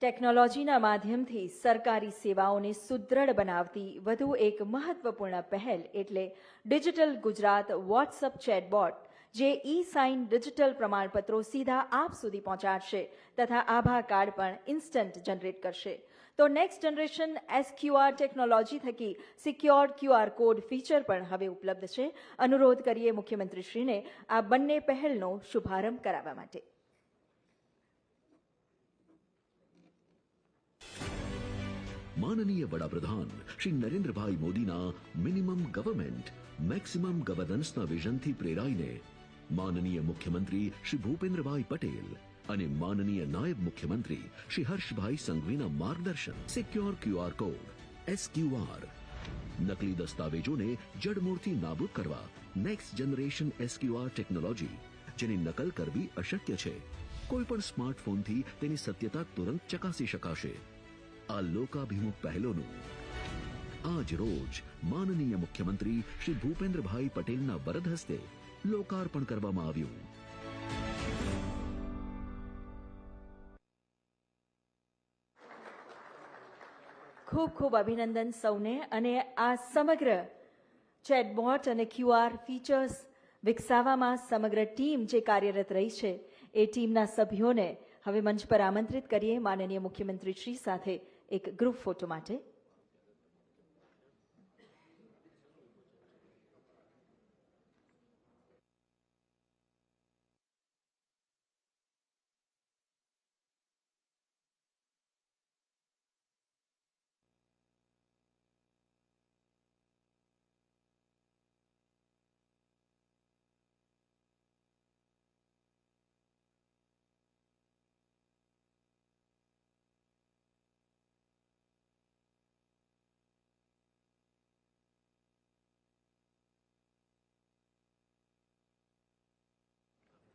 ટેકનોલોજીના માધ્યમથી સરકારી સેવાઓને સુદૃઢ બનાવતી વધુ એક મહત્વપૂર્ણ પહેલ એટલે ડિજિટલ ગુજરાત વોટ્સઅપ ચેટબોટ, જે ઈ-સાઇન ડિજિટલ પ્રમાણપત્રો સીધા આપ સુધી પહોંચાડશે તથા આભા કાર્ડ પણ ઇન્સ્ટન્ટ જનરેટ કરશે. તો નેક્સ્ટ જનરેશન SQR ટેકનોલોજી થકી સિક્યોર્ડ QR કોડ ફીચર પણ હવે ઉપલબ્ધ છે. અનુરોધ કરીએ મુખ્યમંત્રીશ્રીને આ બંને પહેલનો શુભારંભ કરાવવા માટે. माननीय वड़ा प्रधान श्री नरेंद्रभाई मोदीना मिनिमम गवर्नमेंट मैक्सिमम गवर्नन्सना विजनથી પ્રેરાઈને માનનીય મુખ્યમંત્રી શ્રી ભૂપેન્દ્રભાઈ પટેલ અને માનનીય નાયબ મુખ્યમંત્રી શ્રી હર્ષભાઈ સંઘવીના માર્ગદર્શન સિક્યોર QR કોડ SQR નકલી દસ્તાવેજોને જડમૂળથી નાબૂદ કરવા નેક્સ્ટ જનરેશન SQR ટેકનોલોજી, જેની નકલ કરવી અશક્ય છે, કોઈ પણ સ્માર્ટફોનથી તેની સત્યતા તુરંત ચકાસી શકાશે. આ લોકાભિમુખ પહેલોનું આજ રોજ માનનીય મુખ્યમંત્રી શ્રી ભૂપેન્દ્રભાઈ પટેલના વરદ હસ્તે લોકાર્પણ કરવામાં આવ્યું. ખૂબ ખૂબ અભિનંદન સૌને. અને આ સમગ્ર ચેટબોટ અને QR ફીચર્સ વિકસાવવામાં સમગ્ર ટીમ જે કાર્યરત રહી છે એ ટીમના સભ્યોને હવે મંચ પર આમંત્રિત કરીએ માનનીય મુખ્યમંત્રી શ્રી સાથે એક ગ્રુપ ફોટો માટે.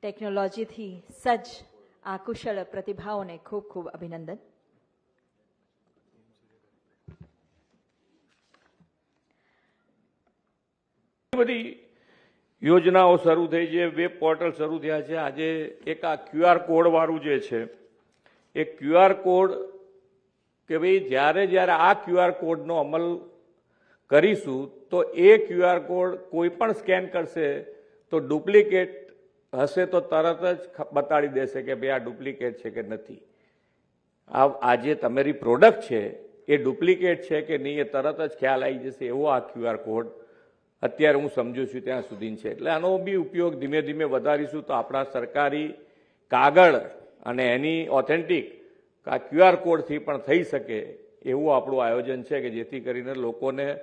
ટેકનોલોજીથી સજ્જ આ કુશળ પ્રતિભાઓને ખૂબ ખૂબ અભિનંદન. બધી યોજનાઓ શરૂ થઈ છે, વેબ પોર્ટલ શરૂ થયા છે. આજે એક આ QR કોડ વાળું જે છે એ QR કોડ કે ભાઈ જ્યારે આ QR કોડનો અમલ કરીશું તો એ QR કોડ કોઈ પણ સ્કેન કરશે તો ડુપ્લિકેટ હશે તો તરત જ બતાડી દેશે કે ભાઈ આ ડુપ્લિકેટ છે કે નથી. આ જે તમારી પ્રોડક્ટ છે એ ડુપ્લિકેટ છે કે નહીં એ તરત જ ખ્યાલ આવી જશે. એવો આ QR કોડ અત્યારે હું સમજુ છું ત્યાં સુધી છે. એટલે આનો બી ઉપયોગ ધીમે ધીમે વધારીશું તો આપણા સરકારી કાગળ અને એની ઓથેન્ટિક આ QR કોડથી પણ થઈ શકે એવું આપણું આયોજન છે કે જેથી કરીને લોકોને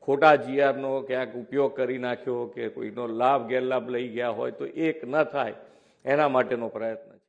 ખોટા GRનો ક્યાંક ઉપયોગ કરી નાખ્યો કે કોઈનો લાભ ગેરલાભ લઈ ગયા હોય તો એક ન થાય એના માટેનો પ્રયત્ન છે.